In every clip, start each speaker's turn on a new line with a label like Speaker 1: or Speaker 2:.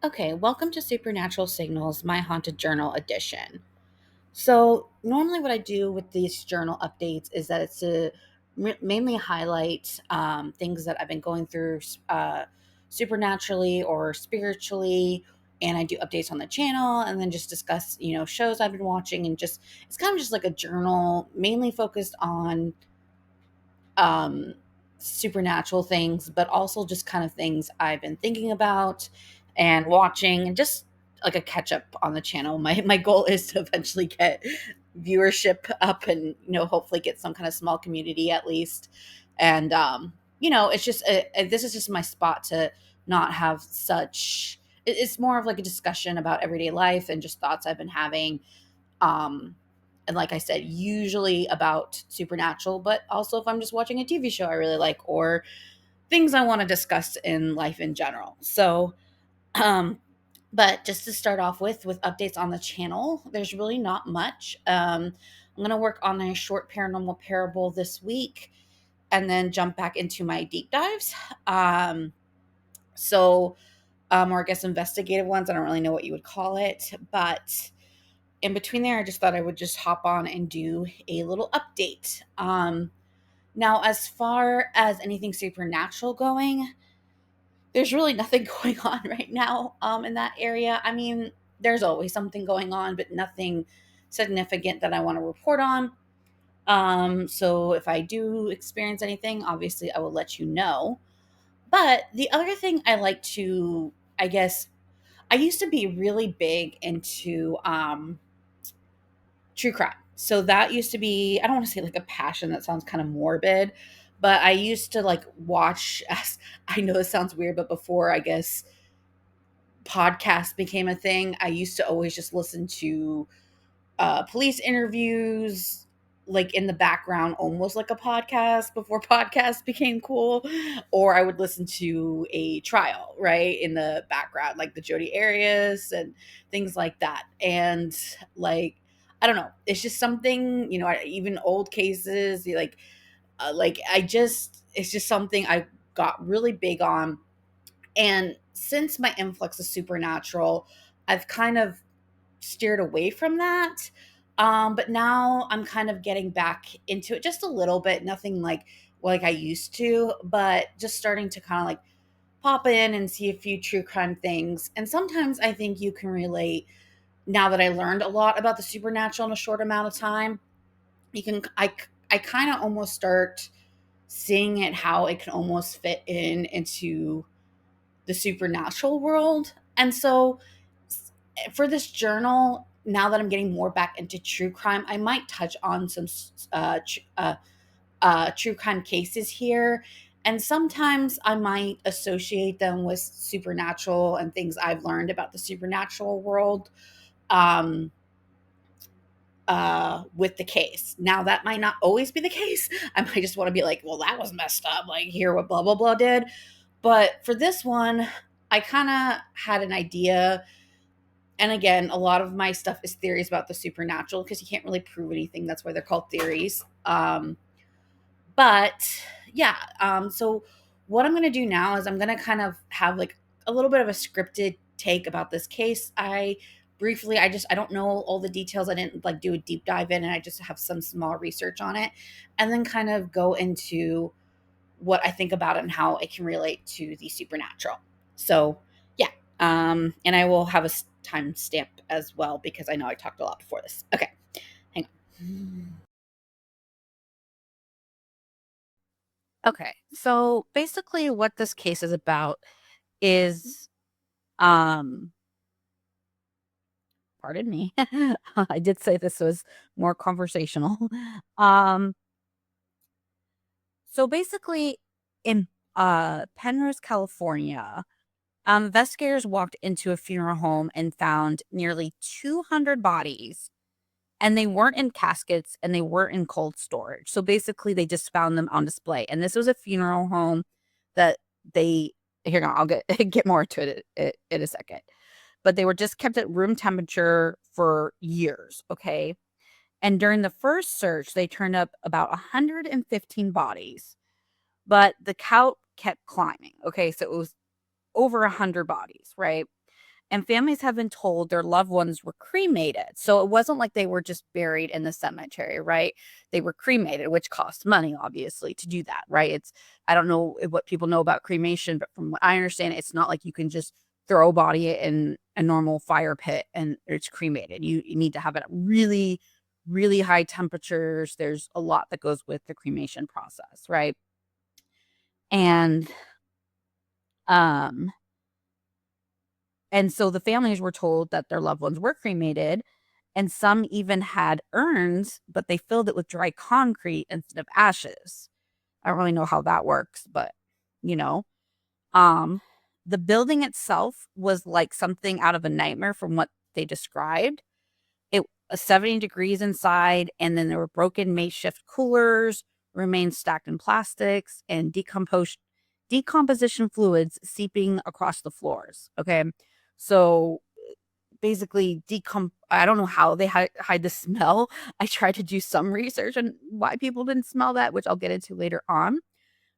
Speaker 1: Okay, welcome to Supernatural Signals, my haunted journal edition. So, normally, what I do with these journal updates is that it's to mainly highlight things that I've been going through supernaturally or spiritually. And I do updates on the channel and then just discuss, shows I've been watching. And just, it's kind of just like a journal mainly focused on um, supernatural things, but also just kind of things I've been thinking about and watching, and just like a catch up on the channel. My goal is to eventually get viewership up, and hopefully get some kind of small community at least. And it's just this is just my spot to not have such. It's more of like a discussion about everyday life and just thoughts I've been having. Um, and like I said, usually about supernatural, but also if I'm just watching a TV show I really like, or things I want to discuss in life in general. So, um, but just to start off with updates on the channel, there's really not much. I'm gonna work on a short paranormal parable this week, and then jump back into my deep dives. So, or I guess investigative ones. I don't really know what you would call it, but in between there, I just thought I would just hop on and do a little update. Now, as far as anything supernatural going, there's really nothing going on right now in that area. I mean, there's always something going on, but nothing significant that I want to report on. So if I do experience anything, obviously I will let you know. But the other thing I like to, I guess, I used to be really big into true crime. So that used to be, I don't want to say like a passion, that sounds kind of morbid, but I used to like watch as I know this sounds weird, but before I guess podcast became a thing, I used to always just listen to police interviews like in the background, almost like a podcast before podcasts became cool. Or I would listen to a trial right in the background, like the Jodi Arias and things like that. And like, I don't know, it's just something, even old cases, like I just, it's just something I got really big on. And since my influx of supernatural, I've kind of steered away from that. But now I'm kind of getting back into it just a little bit, nothing like I used to, but just starting to kind of like pop in and see a few true crime things. And sometimes I think you can relate, now that I learned a lot about the supernatural in a short amount of time. You can I kind of almost start seeing it, how it can almost fit into the supernatural world. And so for this journal, now that I'm getting more back into true crime, I might touch on some true crime cases here. And sometimes I might associate them with supernatural and things I've learned about the supernatural world. Um, with the case. Now, that might not always be the case. I might just want to be like, well, that was messed up. Like, hear what blah, blah, blah did. But for this one, I kind of had an idea. And again, a lot of my stuff is theories about the supernatural because you can't really prove anything. That's why they're called theories. But yeah, so what I'm going to do now is I'm going to kind of have like a little bit of a scripted take about this case. I don't know all the details. I didn't like do a deep dive in, and I just have some small research on it, and then kind of go into what I think about it and how it can relate to the supernatural. So, yeah. And I will have a time stamp as well because I know I talked a lot before this. Okay, hang on. Okay, so basically, what this case is about is, um, pardon me, I did say this was more conversational. Um, so basically, in Penrose, California, investigators walked into a funeral home and found nearly 200 bodies, and they weren't in caskets and they weren't in cold storage. So basically, they just found them on display. And this was a funeral home that they, here, no, I'll get get more to it in a second. But they were just kept at room temperature for years. Okay. And during the first search, they turned up about 115 bodies, but the count kept climbing. Okay. So it was over 100 bodies, right?
Speaker 2: And families have been told their loved ones were cremated. So it wasn't like they were just buried in the cemetery, right? They were cremated, which costs money, obviously, to do that, right? I don't know what people know about cremation, but from what I understand, it's not like you can just throw a body in a normal fire pit and it's cremated. You need to have it at really, really high temperatures. There's a lot that goes with the cremation process, right? And um and so the families were told that their loved ones were cremated, and some even had urns, but they filled it with dry concrete instead of ashes. I don't really know how that works, but you know. Um, the building itself was like something out of a nightmare from what they described. It was 70 degrees inside, and then there were broken makeshift coolers, remains stacked in plastics, and decomposition fluids seeping across the floors. Okay. So basically I don't know how they hide the smell. I tried to do some research on why people didn't smell that, which I'll get into later on,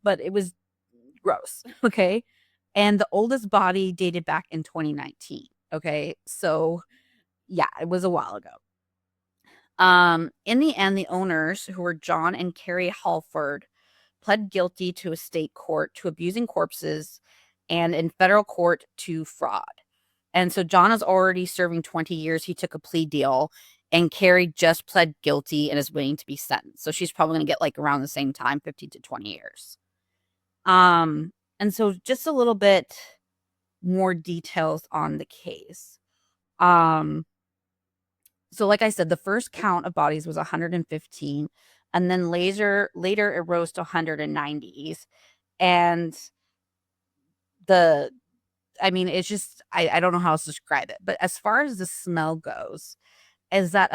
Speaker 2: but it was gross. Okay. And the oldest body dated back in 2019. Okay. So yeah, it was a while ago. In the end, the owners, who were John and Carrie Halford, pled guilty to a state court to abusing corpses and in federal court to fraud. And so John is already serving 20 years. He took a plea deal, and Carrie just pled guilty and is waiting to be sentenced. So she's probably going to get like around the same time, 15 to 20 years. And so just a little bit more details on the case. Um, so like I said, the first count of bodies was 115, and then later it rose to 190s. And the I mean, it's just I don't know how else to describe it. But as far as the smell goes, is that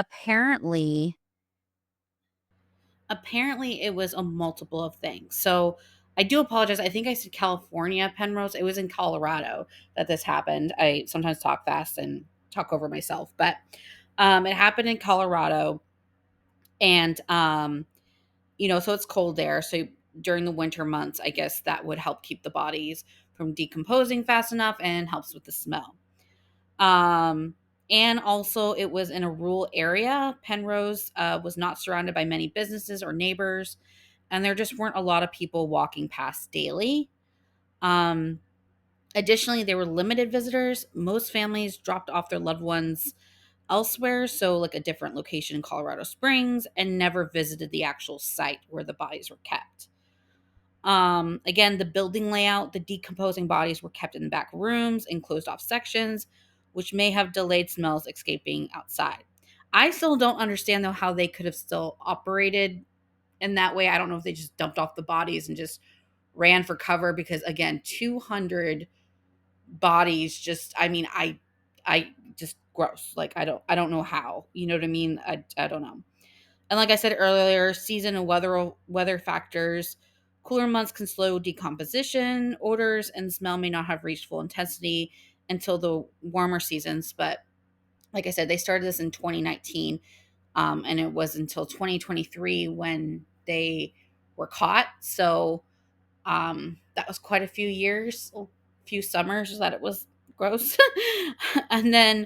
Speaker 1: Apparently, it was a multiple of things. So I do apologize. I think I said California, Penrose. It was in Colorado that this happened. I sometimes talk fast and talk over myself, but it happened in Colorado, and so it's cold there. So during the winter months, I guess that would help keep the bodies from decomposing fast enough and helps with the smell. Um, and also, it was in a rural area. Penrose was not surrounded by many businesses or neighbors, and there just weren't a lot of people walking past daily. Um, Additionally, there were limited visitors. Most families dropped off their loved ones elsewhere, so like a different location in Colorado Springs, and never visited the actual site where the bodies were kept. Again, the building layout, the decomposing bodies were kept in back rooms in closed off sections, which may have delayed smells escaping outside. I still don't understand though how they could have still operated in that way. I don't know if they just dumped off the bodies and just ran for cover, because again, 200 bodies, just I just gross. Like I don't know how. You know what I mean? I don't know. And like I said earlier, season and weather factors. Cooler months can slow decomposition, odors, and smell may not have reached full intensity until the warmer seasons. But like I said, they started this in 2019, and it was until 2023 when they were caught. So that was quite a few years, a few summers that it was gross. And then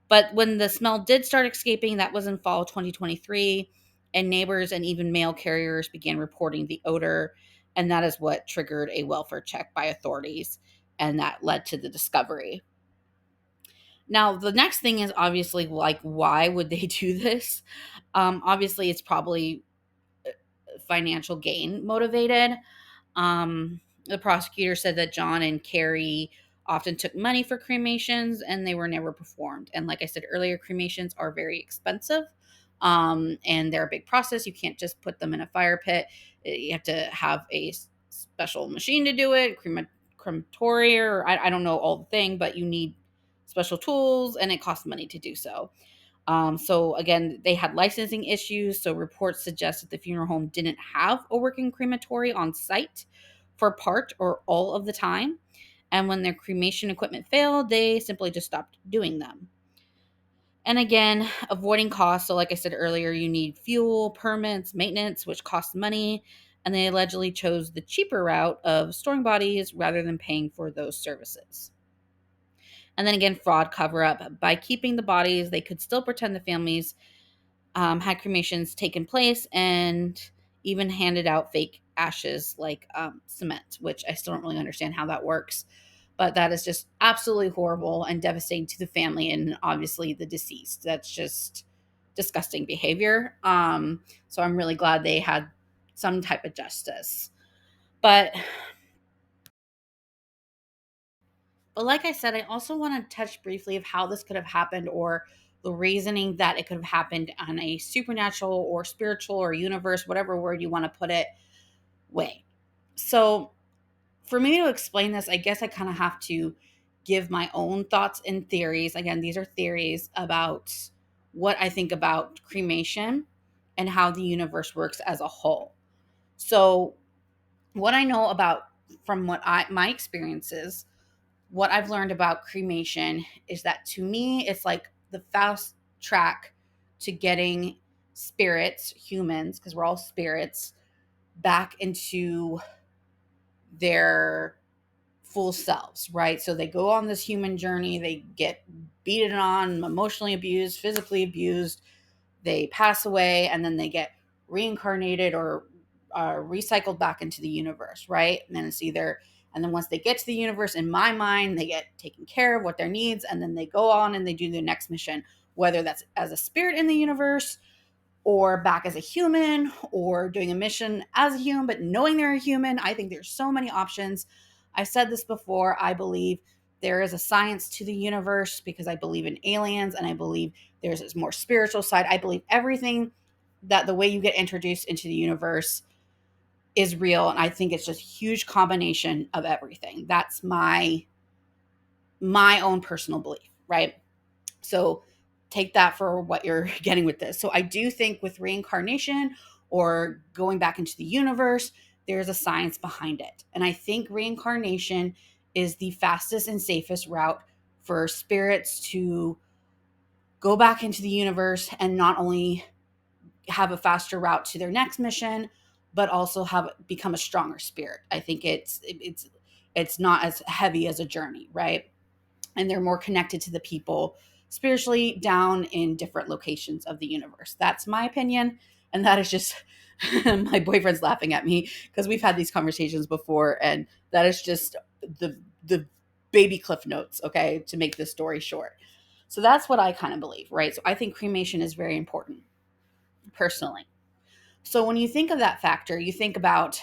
Speaker 1: but when the smell did start escaping, that was in fall 2023, and neighbors and even mail carriers began reporting the odor, and that is what triggered a welfare check by authorities, and that led to the discovery. Now, the next thing is obviously like, why would they do this? Obviously, it's probably financial gain motivated. The prosecutor said that John and Carrie often took money for cremations and they were never performed. And like I said earlier, cremations are very expensive, and they're a big process. You can't just put them in a fire pit. You have to have a special machine to do it, crematory, or I don't know all the thing, but you need special tools and it costs money to do so. So again, they had licensing issues. So reports suggest that the funeral home didn't have a working crematory on site for part or all of the time. And when their cremation equipment failed, they simply just stopped doing them. And again, avoiding costs. So, like I said earlier, you need fuel, permits, maintenance, which costs money. And they allegedly chose the cheaper route of storing bodies rather than paying for those services. And then again, fraud cover up. By keeping the bodies, they could still pretend the families had cremations taken place and even handed out fake ashes like cement, which I still don't really understand how that works. But that is just absolutely horrible and devastating to the family and obviously the deceased. That's just disgusting behavior. So I'm really glad they had some type of justice. But like I said, I also want to touch briefly of how this could have happened or the reasoning that it could have happened on a supernatural or spiritual or universe, whatever word you want to put it, way. So, for me to explain this, I guess I kind of have to give my own thoughts and theories. Again, these are theories about what I think about cremation and how the universe works as a whole. So, what I know about from what my experiences, what I've learned about cremation is that to me, it's like the fast track to getting spirits, humans, because we're all spirits, back into their full selves, right? So they go on this human journey, they get beaten on, emotionally abused, physically abused, they pass away, and then they get reincarnated or recycled back into the universe, right? And then it's either, and then once they get to the universe, in my mind, they get taken care of what their needs, and then they go on and they do their next mission, whether that's as a spirit in the universe or back as a human or doing a mission as a human, but knowing they're a human. I think there's so many options. I said this before. I believe there is a science to the universe because I believe in aliens and I believe there's this more spiritual side. I believe everything that the way you get introduced into the universe is real. And I think it's just a huge combination of everything. That's my own personal belief, right? So take that for what you're getting with this. So I do think with reincarnation or going back into the universe, there's a science behind it. And I think reincarnation is the fastest and safest route for spirits to go back into the universe and not only have a faster route to their next mission, but also have become a stronger spirit. I think it's not as heavy as a journey, right? And they're more connected to the people spiritually down in different locations of the universe. That's my opinion. And that is just my boyfriend's laughing at me because we've had these conversations before. And that is just the baby cliff notes, okay, to make this story short. So that's what I kind of believe, right? So I think cremation is very important personally. So when you think of that factor, you think about,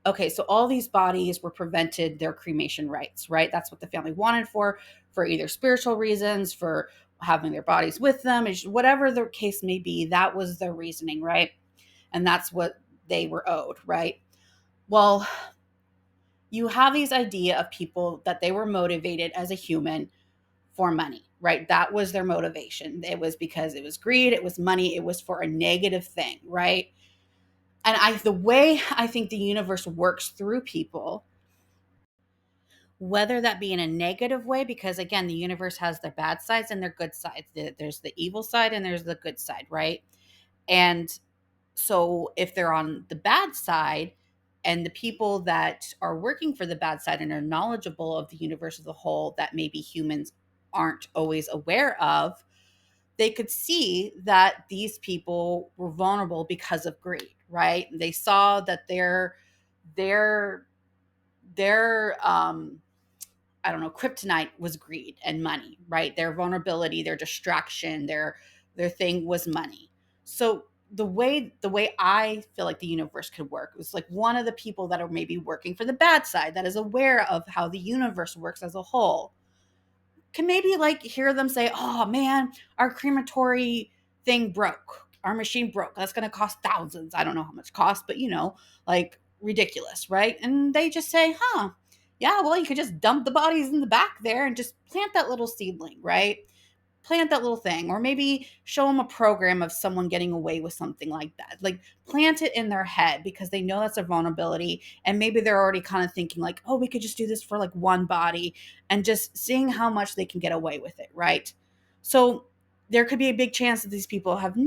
Speaker 1: okay, so all these bodies were prevented their cremation rights, right? That's what the family wanted for either spiritual reasons, for having their bodies with them, whatever the case may be, that was their reasoning, right? And that's what they were owed, right? Well, you have these idea of people that they were motivated as a human for money, right? That was their motivation. It was because it was greed, it was money, it was for a negative thing, right? And the way I think the universe works through people, whether that be in a negative way, because again, the universe has their bad sides and their good sides. There's the evil side and there's the good side, right? And so if they're on the bad side and the people that are working for the bad side and are knowledgeable of the universe as a whole that maybe humans aren't always aware of, they could see that these people were vulnerable because of greed, right? They saw that their I don't know, kryptonite was greed and money, right? Their vulnerability, their distraction, their thing was money. So the way I feel like the universe could work was like one of the people that are maybe working for the bad side that is aware of how the universe works as a whole can maybe like hear them say, "Oh man, our crematory thing broke. Our machine broke. That's going to cost thousands. I don't know how much it costs, but like ridiculous, right?" And they just say, "Huh, yeah, well, you could just dump the bodies in the back there and just plant that little seedling, right? Plant that little thing, or maybe show them a program of someone getting away with something like that. Like plant it in their head because they know that's a vulnerability. And maybe they're already kind of thinking, like, oh, we could just do this for like one body and just seeing how much they can get away with it, right? So there could be a big chance that these people have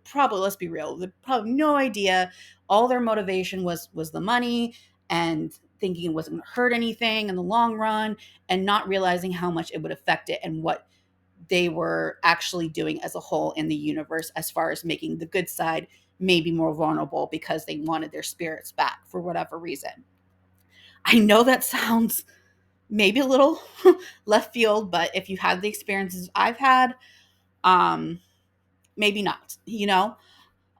Speaker 1: probably, let's be real, they probably no idea. All their motivation was the money, and thinking it wasn't going to hurt anything in the long run, and not realizing how much it would affect it and what they were actually doing as a whole in the universe, as far as making the good side maybe more vulnerable because they wanted their spirits back for whatever reason. I know that sounds maybe a little left field, but if you had the experiences I've had, um, maybe not, you know?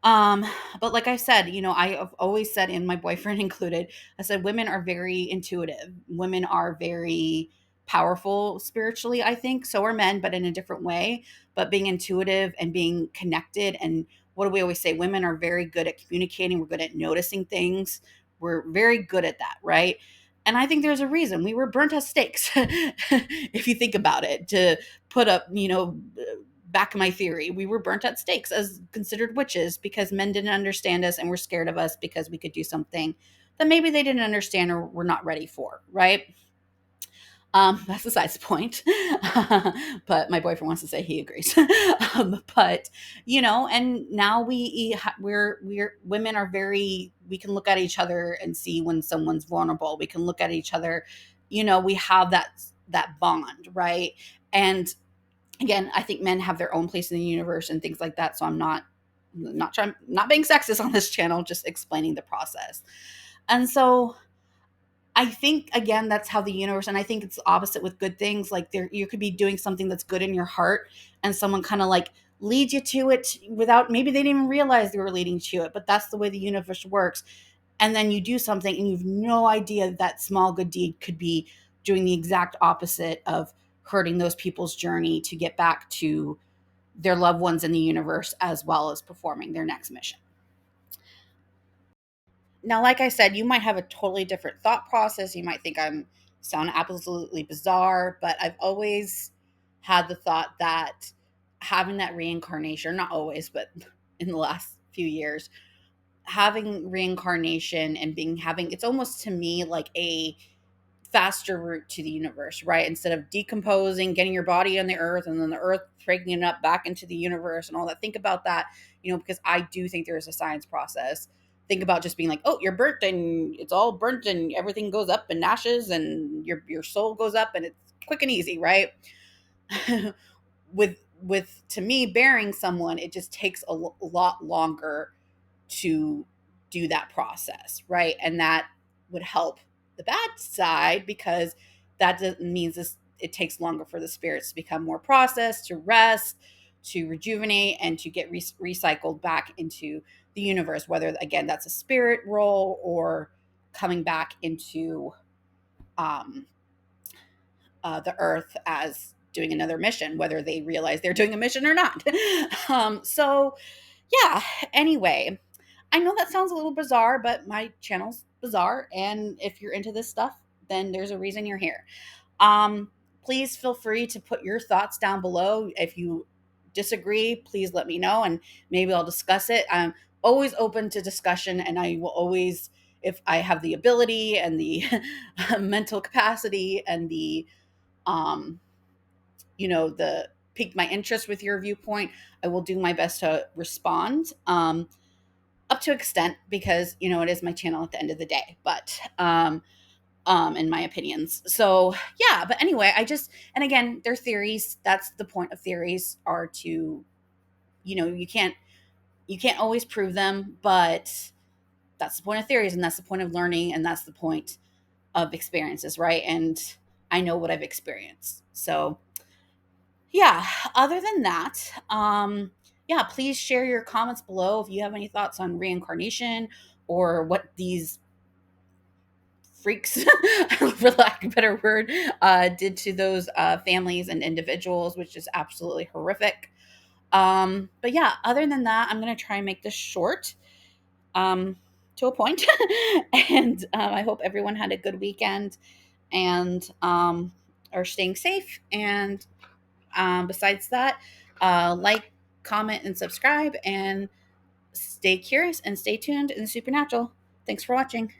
Speaker 1: Um, but like I said, I have always said, and my boyfriend included, I said women are very intuitive. Women are very powerful spiritually, I think. So are men, but in a different way. But being intuitive and being connected, and what do we always say? Women are very good at communicating. We're good at noticing things. We're very good at that, right? And I think there's a reason we were burnt as stakes, if you think about it, to put up, back in my theory, we were burnt at stakes as considered witches because men didn't understand us and were scared of us because we could do something that maybe they didn't understand or were not ready for, right? That's besides the point. But my boyfriend wants to say he agrees. But and now we're women are very, we can look at each other and see when someone's vulnerable. We can look at each other, we have that bond, right? And again, I think men have their own place in the universe and things like that. So I'm not being sexist on this channel, just explaining the process. And so I think, again, that's how the universe, and I think it's the opposite with good things. Like, you could be doing something that's good in your heart, and someone kind of like leads you to it without, maybe they didn't even realize they were leading to it, but that's the way the universe works. And then you do something and you've no idea that small good deed could be doing the exact opposite of hurting those people's journey to get back to their loved ones in the universe, as well as performing their next mission. Now, like I said, you might have a totally different thought process. You might think I'm sound absolutely bizarre, but I've always had the thought that having that reincarnation, not always, but in the last few years, having reincarnation and having, it's almost to me like a faster route to the universe, right? Instead of decomposing, getting your body on the earth and then the earth breaking it up back into the universe and all that. Think about that, because I do think there is a science process. Think about just being like, oh, you're burnt and it's all burnt and everything goes up in ashes and your soul goes up and it's quick and easy, right? with to me, burying someone, it just takes a lot longer to do that process, right? And that would help the bad side because means it takes longer for the spirits to become more processed, to rest, to rejuvenate, and to get recycled back into the universe, whether, again, that's a spirit role or coming back into um, the earth as doing another mission, whether they realize they're doing a mission or not. So, yeah, anyway, I know that sounds a little bizarre, but my channel's bizarre. And if you're into this stuff, then there's a reason you're here. Um, Please feel free to put your thoughts down below. If you disagree, please let me know and maybe I'll discuss it. I'm always open to discussion, and I will always, if I have the ability and the mental capacity and the um, the pique my interest with your viewpoint, I will do my best to respond. Up to extent, because it is my channel at the end of the day, but in my opinions. So yeah, but anyway, and again, they're theories. That's the point of theories, are to, you can't always prove them, but that's the point of theories, and that's the point of learning, and that's the point of experiences, right? And I know what I've experienced. So yeah, other than that, yeah, please share your comments below if you have any thoughts on reincarnation or what these freaks, for lack of a better word, did to those families and individuals, which is absolutely horrific. But yeah, other than that, I'm going to try and make this short, to a point. And I hope everyone had a good weekend and are staying safe. And besides that, like, comment, and subscribe, and stay curious and stay tuned in the supernatural. Thanks for watching.